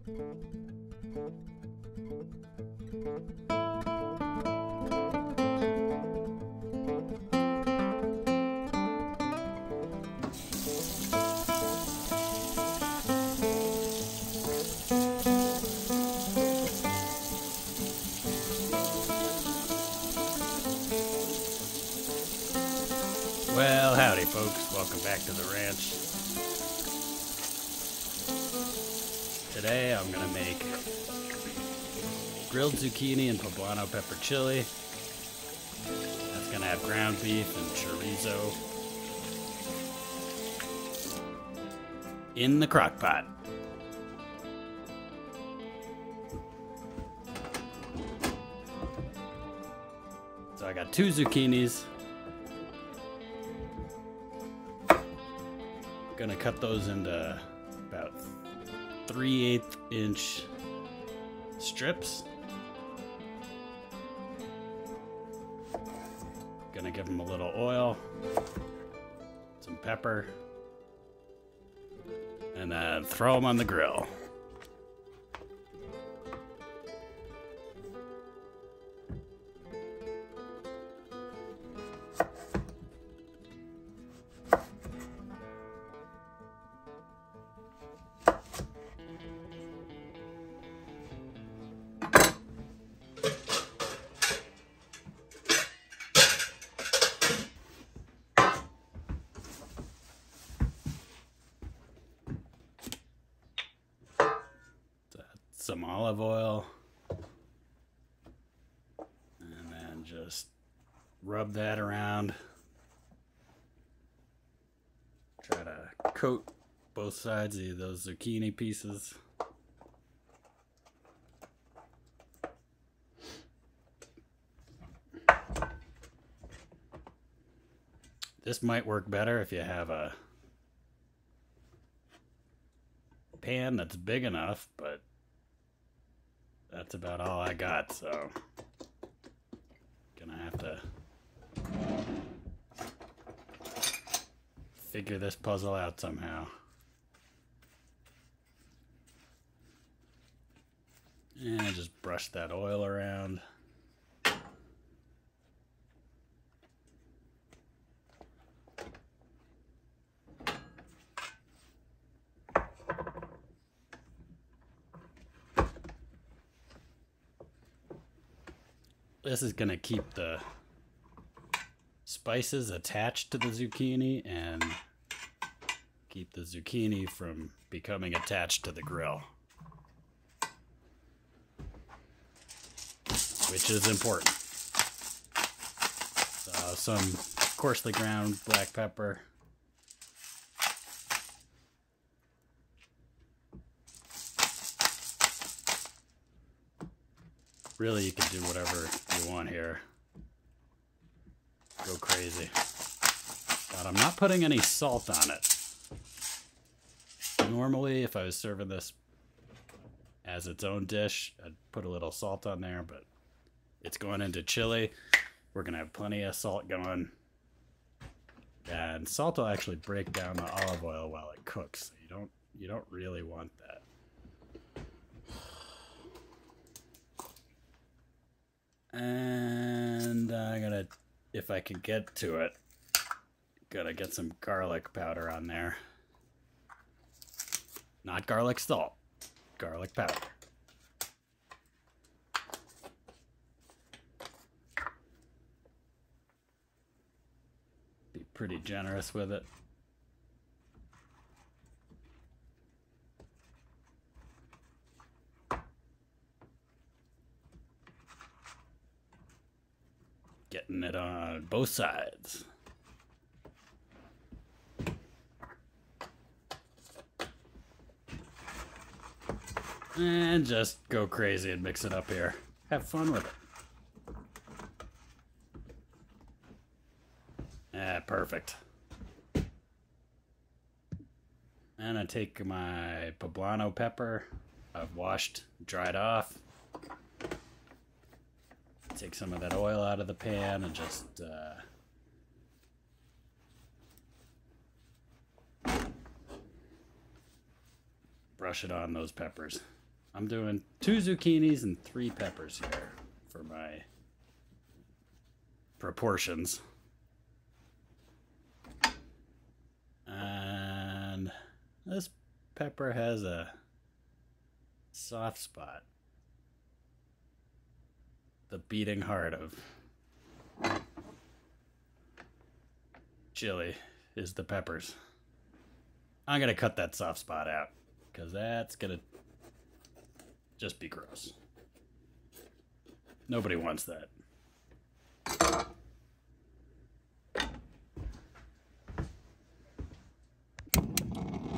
Well, howdy folks, welcome back to the ranch. Today I'm going to make grilled zucchini and poblano pepper chili. That's going to have ground beef and chorizo in the crock pot. So I got 2 zucchinis. Gonna cut those into about 3/8 inch strips. Gonna give them a little oil, some pepper, and then throw them on the grill. Some olive oil, and then just rub that around. Try to coat both sides of those zucchini pieces. This might work better if you have a pan that's big enough, but that's about all I got, so gonna have to figure this puzzle out somehow. And just brush that oil around. This is going to keep the spices attached to the zucchini and keep the zucchini from becoming attached to the grill, which is important. So some coarsely ground black pepper. Really, you can do whatever you want here. Go crazy. But I'm not putting any salt on it. Normally, if I was serving this as its own dish, I'd put a little salt on there, but it's going into chili. We're going to have plenty of salt going. And salt will actually break down the olive oil while it cooks. So you don't really want that. And I'm gonna, if I can get to it, gotta get some garlic powder on there. Not garlic salt, garlic powder. Be pretty generous with it. Getting it on both sides. And just go crazy and mix it up here. Have fun with it. Ah, perfect. And I take my poblano pepper. I've washed, dried off. Take some of that oil out of the pan and just brush it on those peppers. I'm doing 2 zucchinis and 3 peppers here for my proportions. And this pepper has a soft spot. The beating heart of chili is the peppers. I'm gonna cut that soft spot out because that's gonna just be gross. Nobody wants that.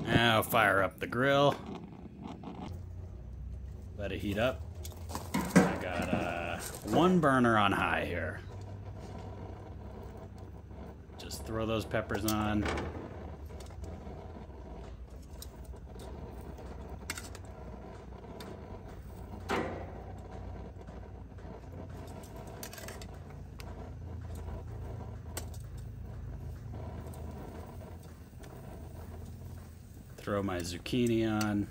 Now fire up the grill. Let it heat up. I got one burner on high here. Just throw those peppers on. Throw my zucchini on.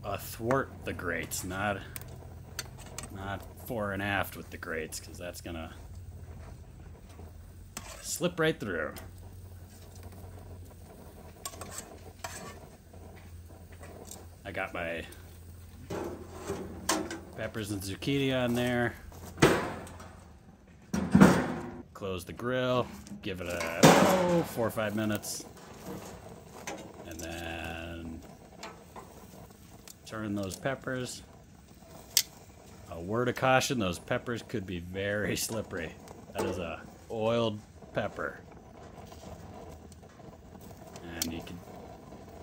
Athwart the grates, not fore and aft with the grates, because that's gonna slip right through. I got my peppers and zucchini on there. Close the grill, give it a 4 or 5 minutes, and then turn those peppers. A word of caution, those peppers could be very slippery. That is a oiled pepper. And you can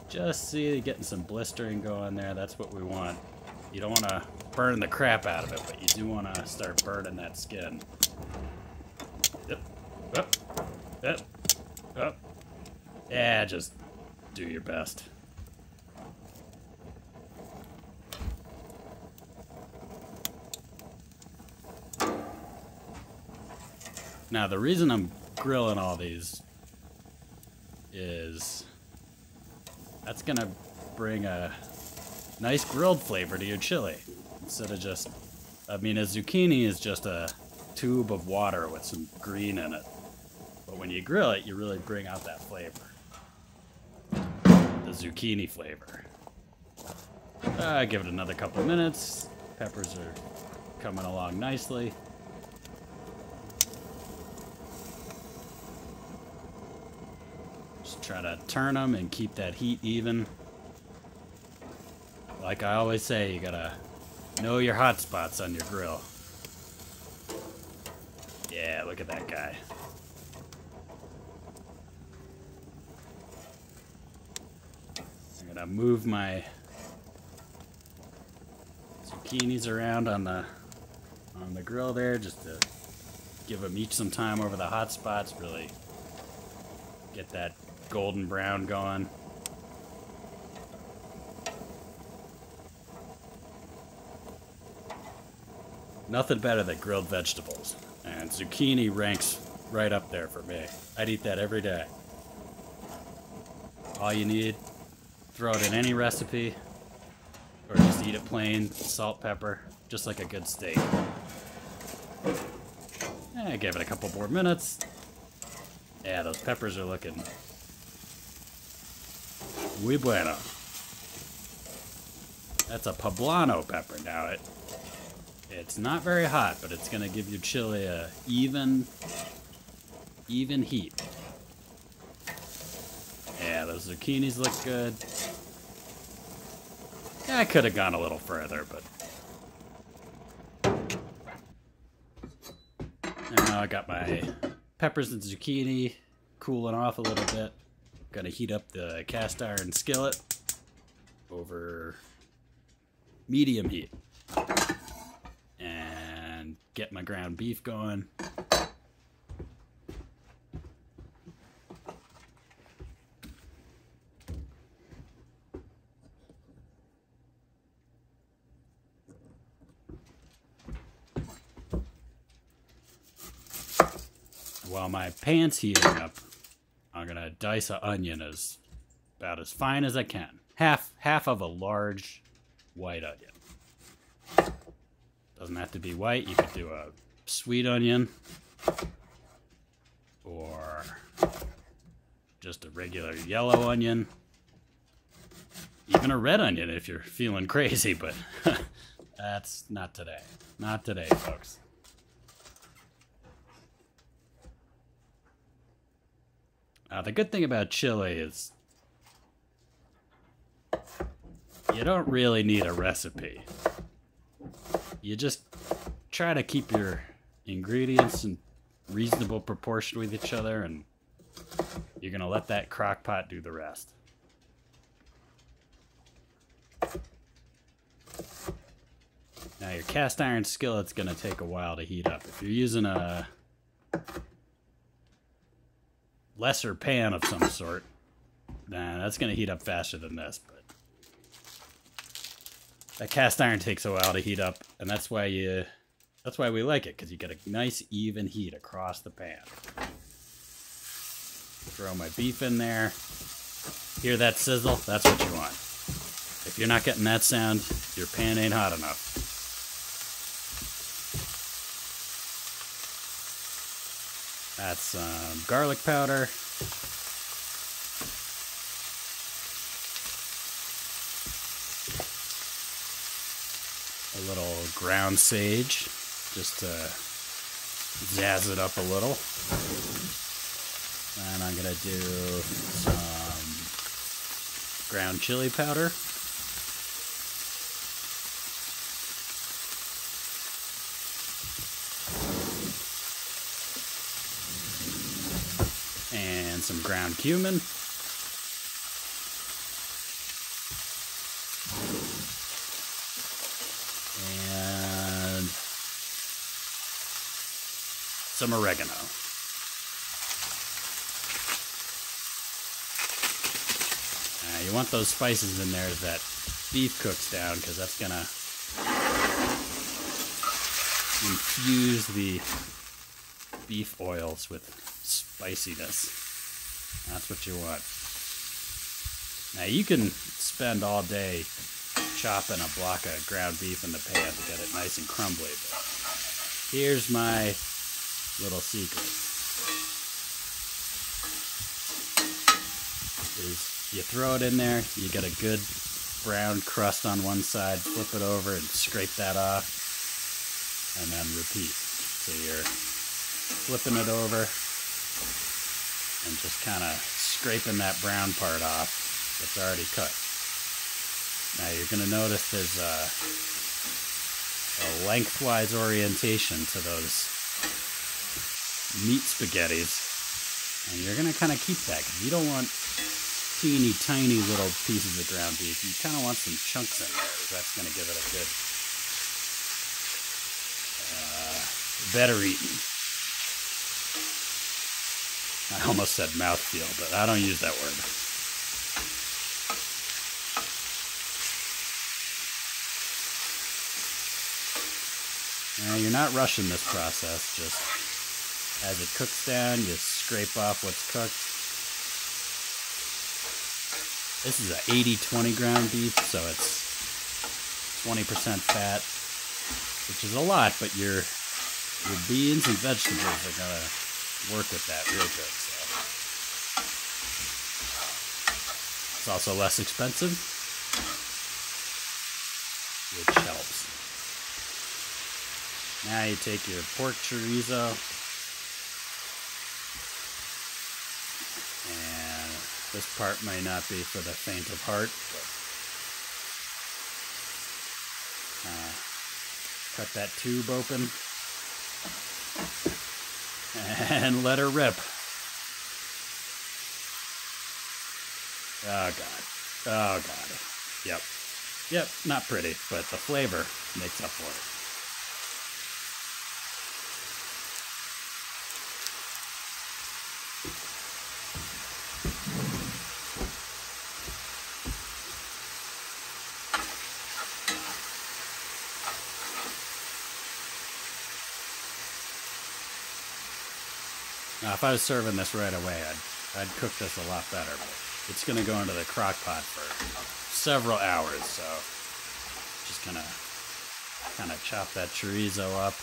just see getting some blistering going there. That's what we want. You don't want to burn the crap out of it, but you do want to start burning that skin. Yep. Up. Yep. Up. Yeah, just do your best. Now, the reason I'm grilling all these is that's gonna bring a nice grilled flavor to your chili. Instead of just, I mean, a zucchini is just a tube of water with some green in it. But when you grill it, you really bring out that flavor. The zucchini flavor. Give it another couple of minutes. Peppers are coming along nicely. Try to turn them and keep that heat even. Like I always say, you gotta know your hot spots on your grill. Yeah, look at that guy. I'm gonna move my zucchinis around on the grill there just to give them each some time over the hot spots, really get that golden brown going. Nothing better than grilled vegetables, and zucchini ranks right up there for me. I'd eat that every day. All you need, throw it in any recipe, or just eat it plain, salt, pepper, just like a good steak. Give it a couple more minutes. Yeah, those peppers are looking muy bueno. That's a poblano pepper. Now it's not very hot, but it's gonna give your chili a even heat. Yeah, those zucchinis look good. Yeah, I could have gone a little further, but now I got my peppers and zucchini cooling off a little bit. Gonna heat up the cast iron skillet over medium heat and get my ground beef going. While my pan's heating up, I'm gonna dice an onion about as fine as I can. Half of a large white onion. Doesn't have to be white. You could do a sweet onion or just a regular yellow onion. Even a red onion if you're feeling crazy, but that's not today. Not today, folks. The good thing about chili is you don't really need a recipe. You just try to keep your ingredients in reasonable proportion with each other, and you're going to let that crock pot do the rest. Now your cast iron skillet's going to take a while to heat up. If you're using a lesser pan of some sort, then that's going to heat up faster than this. But that cast iron takes a while to heat up, and that's why we like it, because you get a nice even heat across the pan. Throw my beef in there. Hear that sizzle? That's what you want. If you're not getting that sound, your pan ain't hot enough. That's some garlic powder. A little ground sage, just to zazz it up a little. And I'm gonna do some ground chili powder. And some ground cumin. And some oregano. You want those spices in there as that beef cooks down, because that's gonna infuse the beef oils with spiciness. That's what you want. Now you can spend all day chopping a block of ground beef in the pan to get it nice and crumbly, but here's my little secret. Is you throw it in there, you get a good brown crust on one side, flip it over and scrape that off, and then repeat. So you're flipping it over and just kind of scraping that brown part off that's already cooked. Now you're going to notice there's a lengthwise orientation to those meat spaghettis, and you're going to kind of keep that, because you don't want teeny tiny little pieces of ground beef. You kind of want some chunks in there, because that's going to give it a good better eating. I almost said mouthfeel, but I don't use that word. Now, you're not rushing this process. Just as it cooks down, you scrape off what's cooked. This is a 80-20 ground beef, so it's 20% fat, which is a lot, but your beans and vegetables are going to work with that real good. So. It's also less expensive, which helps. Now you take your pork chorizo, and this part may not be for the faint of heart, but cut that tube open and let her rip. Oh god. Oh god. Yep. Yep, not pretty, but the flavor makes up for it. Now, if I was serving this right away, I'd cook this a lot better, but it's going to go into the crock pot for several hours, so Just gonna kind of chop that chorizo up.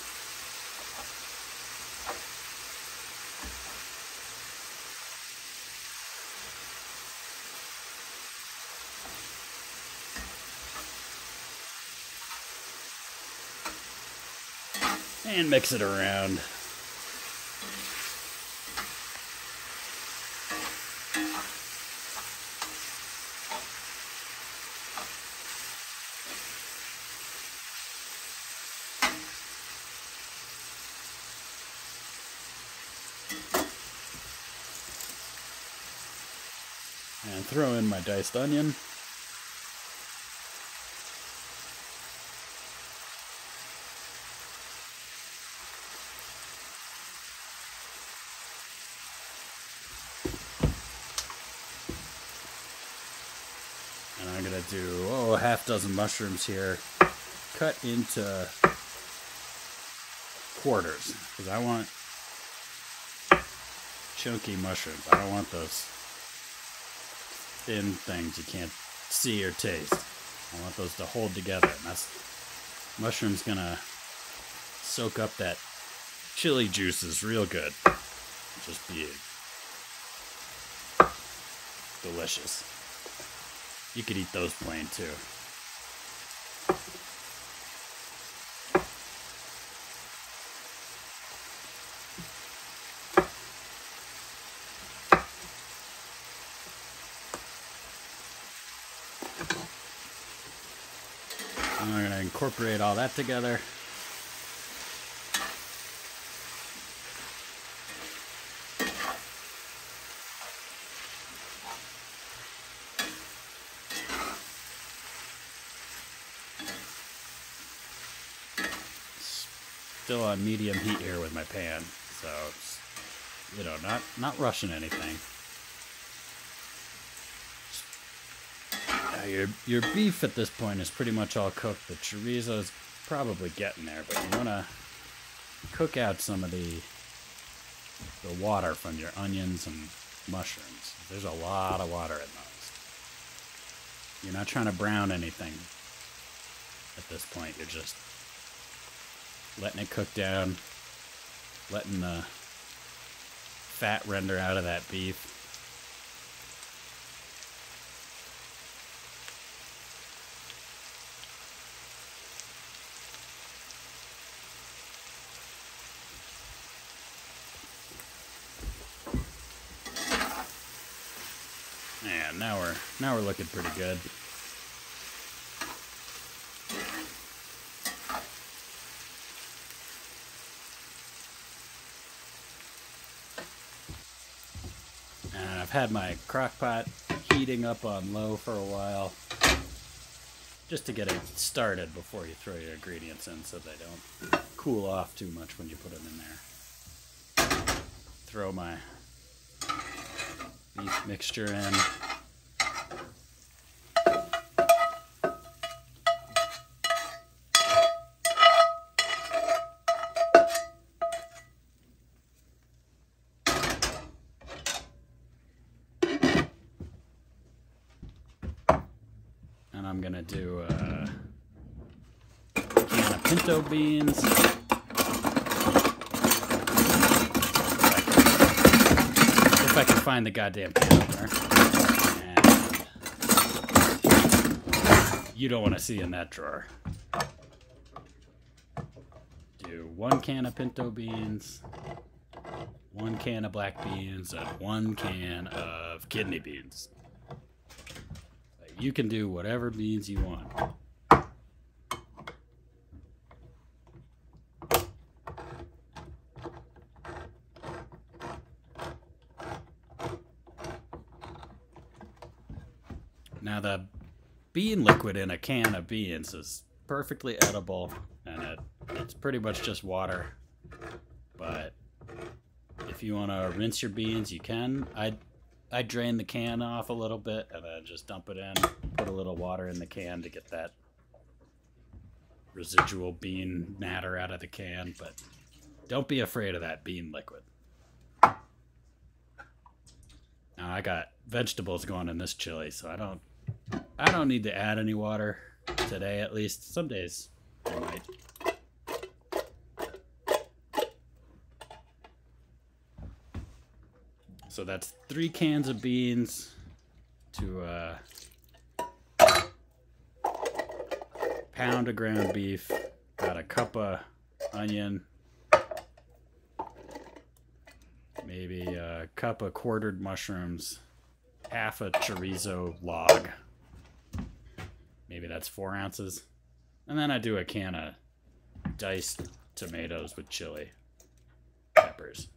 And mix it around. And throw in my diced onion. And I'm going to do, a half dozen mushrooms here, cut into quarters, because I want chunky mushrooms. I don't want those thin things you can't see or taste. I want those to hold together, and that's, mushroom's going to soak up that chili juices real good. Just be delicious. You could eat those plain too. And we're going to incorporate all that together. Still on medium heat here with my pan, so you know, not rushing anything. Your beef at this point is pretty much all cooked. The chorizo's probably getting there, but you want to cook out some of the water from your onions and mushrooms. There's a lot of water in those. You're not trying to brown anything at this point. You're just letting it cook down, letting the fat render out of that beef. And now we're looking pretty good. And I've had my crock-pot heating up on low for a while, just to get it started before you throw your ingredients in so they don't cool off too much when you put them in there. Throw my beef mixture in. And I'm gonna do a can of pinto beans. If I can find the goddamn can opener. And you don't want to see in that drawer. Do 1 can of pinto beans, 1 can of black beans, and 1 can of kidney beans. You can do whatever beans you want. Now the bean liquid in a can of beans is perfectly edible, and it's pretty much just water. But if you want to rinse your beans, you can. I drain the can off a little bit and then just dump it in. Put a little water in the can to get that residual bean matter out of the can, but don't be afraid of that bean liquid. Now I got vegetables going in this chili, so I don't need to add any water. today at least. Some days I might. So that's 3 cans of beans to pound of ground beef, about a cup of onion, maybe a cup of quartered mushrooms, half a chorizo log. Maybe that's 4 ounces. And then I do a can of diced tomatoes with chili peppers.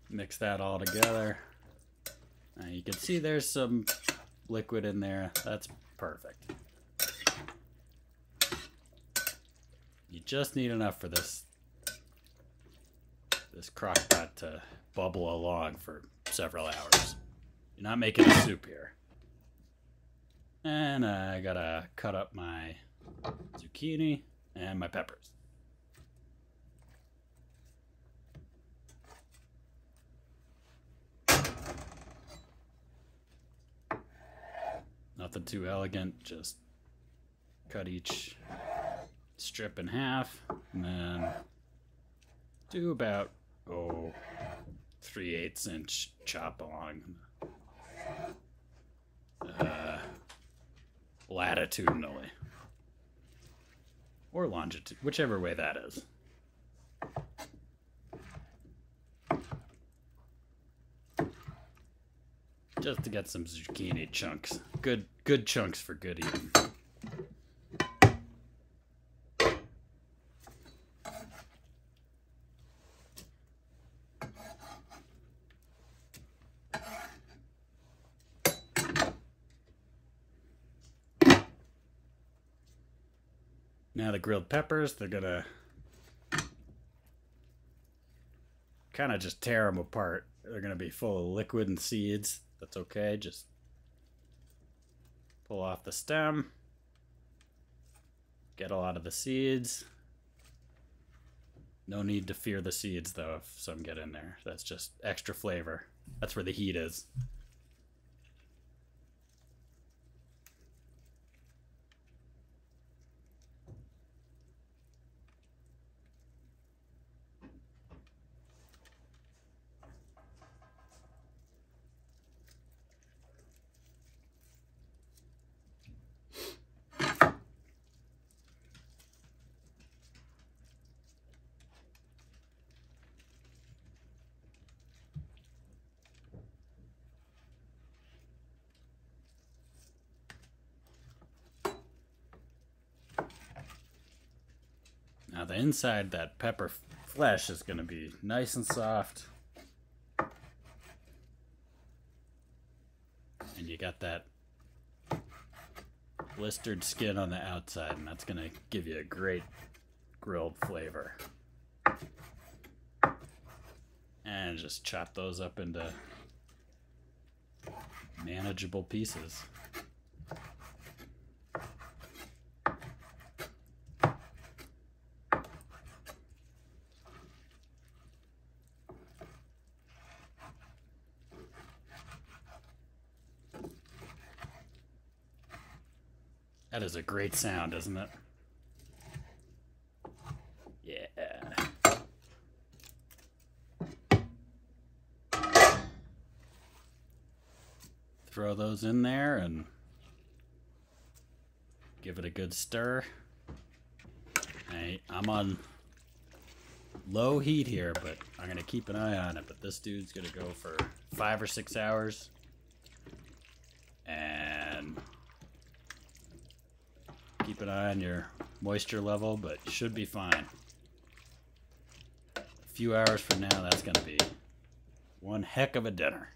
Mix that all together. Now you can see there's some liquid in there. That's perfect. You just need enough for this CrockPot to bubble along for several hours. You're not making a soup here. And I gotta cut up my zucchini and my peppers. Nothing too elegant, just cut each strip in half and then do about 3/8 inch chop along latitudinally or longitude, whichever way that is. Just to get some zucchini chunks. Good chunks for good eating. Now the grilled peppers, they're gonna kind of just tear them apart. They're gonna be full of liquid and seeds. That's okay, just pull off the stem, get a lot of the seeds. No need to fear the seeds though if some get in there. That's just extra flavor. That's where the heat is. Now the inside, that pepper flesh is going to be nice and soft. And you got that blistered skin on the outside, and that's going to give you a great grilled flavor. And just chop those up into manageable pieces. That is a great sound, isn't it? Yeah. Throw those in there and give it a good stir. I'm on low heat here, but I'm gonna keep an eye on it. But this dude's gonna go for 5 or 6 hours. And keep an eye on your moisture level, but you should be fine. A few hours from now, that's going to be one heck of a dinner.